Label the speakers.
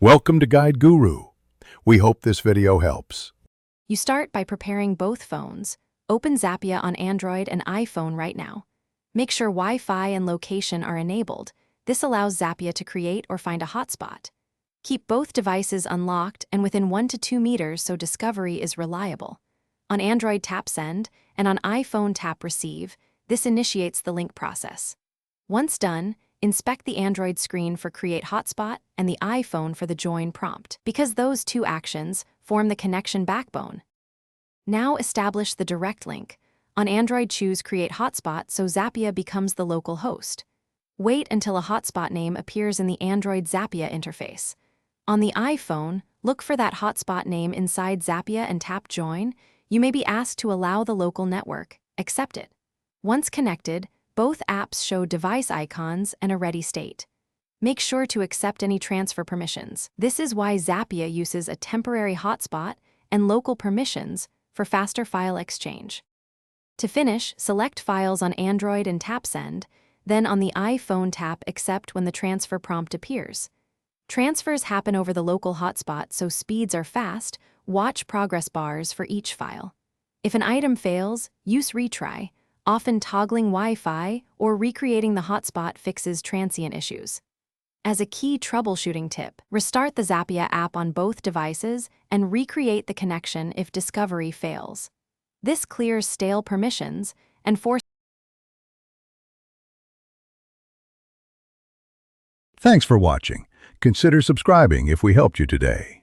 Speaker 1: Welcome to Guide Guru. We hope this video helps.
Speaker 2: You start by preparing both phones. Open Zapya on Android and iPhone right now. Make sure Wi-Fi and location are enabled. This allows Zapya to create or find a hotspot. Keep both devices unlocked and within 1 to 2 meters so discovery is reliable. On Android, tap Send, and on iPhone, tap Receive. This initiates the link process. Once done, inspect the Android screen for Create Hotspot and the iPhone for the Join prompt, because those two actions form the connection backbone. Now establish the direct link. On Android, choose Create Hotspot so Zapya becomes the local host. Wait until a hotspot name appears in the Android Zapya interface. On the iPhone, look for that hotspot name inside Zapya and tap Join. You may be asked to allow the local network. Accept it. Once connected, both apps show device icons and a ready state. Make sure to accept any transfer permissions. This is why Zapya uses a temporary hotspot and local permissions for faster file exchange. To finish, select Files on Android and tap Send, then on the iPhone tap Accept when the transfer prompt appears. Transfers happen over the local hotspot, so speeds are fast. Watch progress bars for each file. If an item fails, use Retry. Often toggling Wi-Fi or recreating the hotspot fixes transient issues. As a key troubleshooting tip, restart the Zapya app on both devices and recreate the connection if discovery fails. This clears stale permissions and forces.
Speaker 1: Thanks for watching. Consider subscribing if we helped you today.